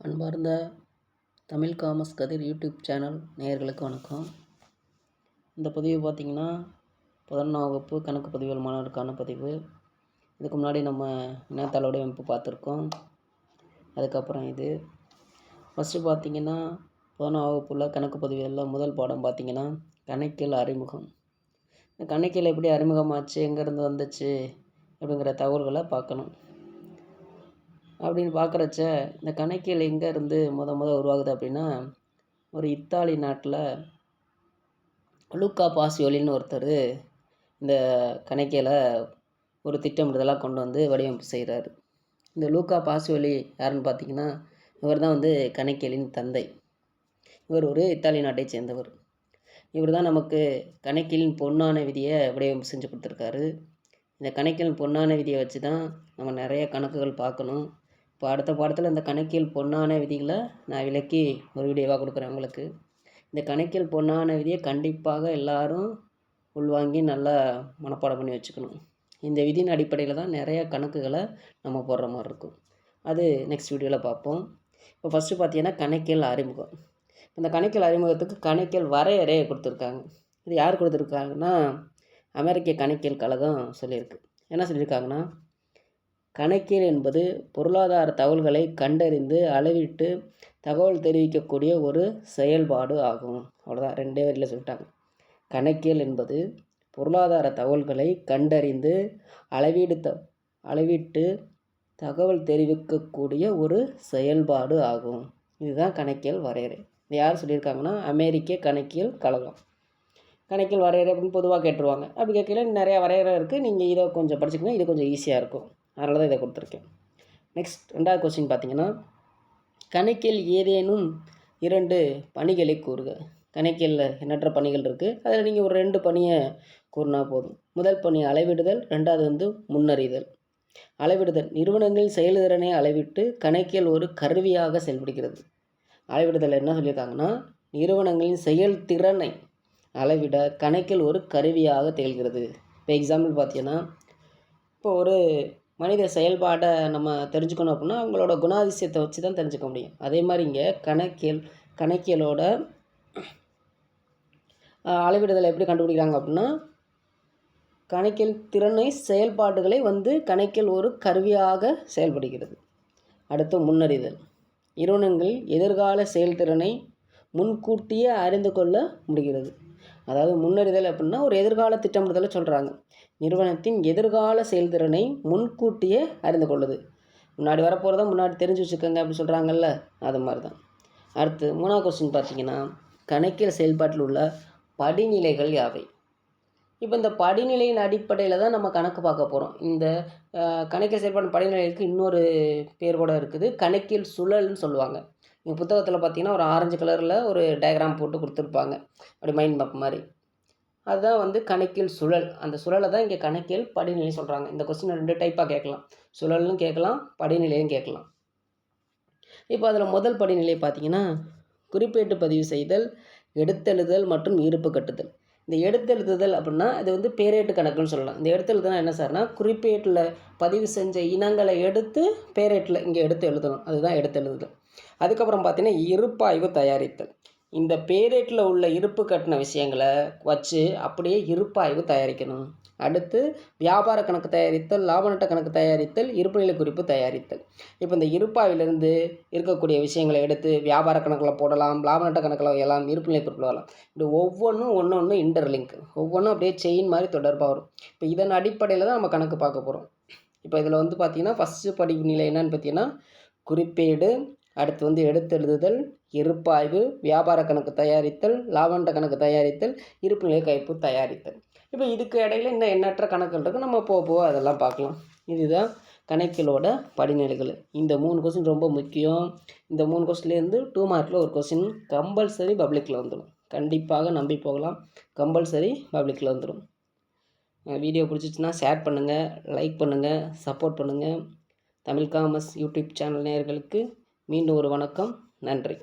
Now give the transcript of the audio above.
அன்பார்ந்த தமிழ் காமர்ஸ் கதிர் YouTube channel நேயர்களுக்கு வணக்கம். இந்த பதிவு பார்த்திங்கன்னா 11ஆம் வகுப்பு கணக்கு பதிவியல் மாணவருக்கான பதிவு. இதுக்கு முன்னாடி நம்ம இணையதள வடிவமைப்பு பார்த்துருக்கோம். அதுக்கப்புறம் இது ஃபஸ்ட்டு பார்த்திங்கன்னா 11ஆம் வகுப்புள்ள கணக்கு பதிவியலில் முதல் பாடம் பார்த்திங்கன்னா கணக்கியல் அறிமுகம். இந்த கணக்கியல் எப்படி அறிமுகமாச்சு, எங்கேருந்து வந்துச்சு அப்படிங்கிற தகவல்களை பார்க்கணும். அப்படின்னு பார்க்குறச்ச இந்த கணக்கியல் எங்கேருந்து முத உருவாகுது அப்படின்னா, ஒரு இத்தாலி நாட்டில் லூக்கா பாசியோலின்னு ஒருத்தர் இந்த கணக்கியலை ஒரு திட்டமிடுதலாக கொண்டு வந்து வடிவமைப்பு செய்கிறாரு. இந்த லூக்கா பாசியோலி யாருன்னு பார்த்தீங்கன்னா, இவர் தான் கணக்கியலின் தந்தை. இவர் ஒரு இத்தாலி நாட்டை சேர்ந்தவர். இவர் தான் நமக்கு கணக்கியலின் பொன்னான விதியை வடிவமைப்பு செஞ்சு கொடுத்துருக்காரு. இந்த கணக்கியலின் பொன்னான விதியை வச்சு தான் நம்ம நிறைய கணக்குகள் பார்க்கணும். இப்போ அடுத்த பாடத்தில் இந்த கணக்கியல் பொன்னான விதிகளை நான் விளக்கி ஒரு வீடியோவாக கொடுக்குறேன் உங்களுக்கு. இந்த கணக்கியல் பொன்னான விதியை கண்டிப்பாக எல்லாரும் உள்வாங்கி நல்லா மனப்பாடம் பண்ணி வச்சுக்கணும். இந்த விதியின் அடிப்படையில் தான் நிறைய கணக்குகளை நம்ம போடுற மாதிரி இருக்கும். அது நெக்ஸ்ட் வீடியோவில் பார்ப்போம். இப்போ ஃபஸ்ட்டு பார்த்தீங்கன்னா கணக்கியல் அறிமுகம். இந்த கணக்கியல் அறிமுகத்துக்கு கணக்கியல் வரையறையை கொடுத்துருக்காங்க. இது யார் கொடுத்துருக்காங்கன்னா, அமெரிக்க கணக்கியல் கழகம் சொல்லியிருக்கு. என்ன சொல்லியிருக்காங்கன்னா, கணக்கியல் என்பது பொருளாதார தகவல்களை கண்டறிந்து அளவிட்டு தகவல் தெரிவிக்கக்கூடிய ஒரு செயல்பாடு ஆகும். அவ்வளோதான், ரெண்டே வரியில் சொல்லிட்டாங்க. கணக்கியல் என்பது பொருளாதார தகவல்களை கண்டறிந்து அளவிட்டு தகவல் தெரிவிக்கக்கூடிய ஒரு செயல்பாடு ஆகும். இதுதான் கணக்கியல் வரையறை. இது யார் சொல்லியிருக்காங்கன்னா, அமெரிக்க கணக்கியல் கழகம். கணக்கியல் வரையறை அப்படின்னு பொதுவாக கேட்டுருவாங்க. அப்படி கேட்கல நிறையா வரையறை இருக்குது. நீங்கள் இதை கொஞ்சம் படிச்சுக்கோங்க, இது கொஞ்சம் ஈஸியாக இருக்கும். அதனால தான் இதை கொடுத்துருக்கேன். நெக்ஸ்ட் 2வது கொஸ்டின் பார்த்தீங்கன்னா, கணக்கியல் ஏதேனும் 2 பணிகளை கூறுக. கணக்கியலில் எண்ணற்ற பணிகள் இருக்குது. அதில் நீங்கள் ஒரு 2 பணியை கூறினா போதும். முதல் பணி அளவிடுதல், 2வது முன்னறிதல். அளவிடுதல் நிறுவனங்களின் செயல்திறனை அளவிட்டு கணக்கியல் ஒரு கருவியாக செயல்படுகிறது. அளவிடுதல் என்ன சொல்லியிருக்காங்கன்னா, நிறுவனங்களின் செயல்திறனை அளவிட கணக்கியல் ஒரு கருவியாக திகழ்கிறது. இப்போ எக்ஸாம்பிள் பார்த்தீங்கன்னா, இப்போ ஒரு மனித செயல்பாடை நம்ம தெரிஞ்சுக்கணும் அப்படின்னா அவங்களோட குணாதிசயத்தை வச்சு தான் தெரிஞ்சுக்க முடியும். அதே மாதிரி இங்கே கணக்கியலோட அளவிடுதலை எப்படி கண்டுபிடிக்கிறாங்க அப்படின்னா, கணக்கியல் திறனை செயல்பாடுகளை கணக்கியல் ஒரு கருவியாக செயல்படுகிறது. அடுத்து முன்னறிதல். நிறுவனங்களில் எதிர்கால செயல்திறனை முன்கூட்டியே அறிந்து கொள்ள முடிகிறது. அதாவது முன்னறிதல் அப்படின்னா ஒரு எதிர்கால திட்டமிடுதலை சொல்கிறாங்க. நிறுவனத்தின் எதிர்கால செயல்திறனை முன்கூட்டியே அறிந்து கொள்ளுது. முன்னாடி வரப்போகிறத முன்னாடி தெரிஞ்சு வச்சுக்கோங்க அப்படி சொல்கிறாங்கல்ல, அது மாதிரி தான். அடுத்து 3வது கொஸ்டின் பார்த்தீங்கன்னா, கணக்கியல் செயல்பாட்டில் உள்ள படிநிலைகள் யாவை? இப்போ இந்த படிநிலையின் அடிப்படையில் தான் நம்ம கணக்கு பார்க்க போகிறோம். இந்த கணக்கியல் செயல்பாடு படிநிலைகளுக்கு இன்னொரு பேர் கூட இருக்குது, கணக்கியல் சுழல்னு சொல்லுவாங்க. இங்கே புத்தகத்தில் பார்த்தீங்கன்னா ஒரு ஆரஞ்சு கலரில் ஒரு டயக்ராம் போட்டு கொடுத்துருப்பாங்க, அப்படி மைண்ட் மேப் மாதிரி. அதுதான் கணக்கியல் சுழல். அந்த சுழலை தான் இங்கே கணக்கியல் படிநிலை சொல்கிறாங்க. இந்த கொஸ்டின் 2 டைப்பாக கேட்கலாம். சுழல்னு கேட்கலாம், படிநிலையும் கேட்கலாம். இப்போ அதில் முதல் படிநிலை பார்த்தீங்கன்னா, குறிப்பேட்டு பதிவு செய்தல், எடுத்தெழுதல் மற்றும் இருப்பு கட்டுதல். இந்த எடுத்தெழுதுதல் அப்படின்னா இது பேரேட்டு கணக்குன்னு சொல்லலாம். இந்த எடுத்தெழுதுனா என்ன சார்னா, குறிப்பேட்டில் பதிவு செஞ்ச இனங்களை எடுத்து பேரேட்டில் இங்கே எடுத்து எழுதணும். அதுதான் எடுத்தெழுதுதல். அதுக்கப்புறம் பார்த்தீங்கன்னா இருப்பாய்வு தயாரித்தல். இந்த பேரேட்டில் உள்ள இருப்பு கட்டின விஷயங்களை வச்சு அப்படியே இருப்பாய்வு தயாரிக்கணும். அடுத்து வியாபார கணக்கு தயாரித்தல், லாப நட்ட கணக்கு தயாரித்தல், இருப்புநிலை குறிப்பு தயாரித்தல். இப்போ இந்த இருப்பாய்விலிருந்து இருக்கக்கூடிய விஷயங்களை எடுத்து வியாபார கணக்கில் போடலாம், லாப நட்ட கணக்கில் எல்லாம், இருப்புநிலை குறிப்பில் வரலாம். இப்படி ஒவ்வொன்றும் ஒன்று இன்டர்லிங்க், ஒவ்வொன்றும் அப்படியே செயின் மாதிரி தொடர்பாக வரும். இப்போ இதன் அடிப்படையில் தான் நம்ம கணக்கு பார்க்க போகிறோம். இப்போ இதில் பார்த்தீங்கன்னா ஃபஸ்ட்டு படிநிலை என்னன்னு பார்த்தீங்கன்னா குறிப்பேடு, அடுத்து எடுத்தெழுதுதல், இருப்பாய்வு, வியாபார கணக்கு தயாரித்தல், லாபண்ட கணக்கு தயாரித்தல், இருப்புநிலை கைப்பு தயாரித்தல். இப்போ இதுக்கு இடையில இன்னும் எண்ணற்ற கணக்குகள் இருக்குது, நம்ம போக அதெல்லாம் பார்க்கலாம். இதுதான் கணக்கியலோட படிநிலைகள். இந்த 3 கொஸ்டின் ரொம்ப முக்கியம். இந்த 3 கொஸ்டின்லேருந்து 2 மார்க்கில் ஒரு கொஸ்டின் கம்பல்சரி பப்ளிக்கில் வந்துடும். கண்டிப்பாக நம்பி போகலாம், கம்பல்சரி பப்ளிக்கில் வந்துடும். வீடியோ பிடிச்சிச்சின்னா ஷேர் பண்ணுங்கள், லைக் பண்ணுங்கள், சப்போர்ட் பண்ணுங்கள். தமிழ் காமர்ஸ் யூடியூப் சேனல் நேயர்களுக்கு மீண்டும் ஒரு வணக்கம். நன்றி.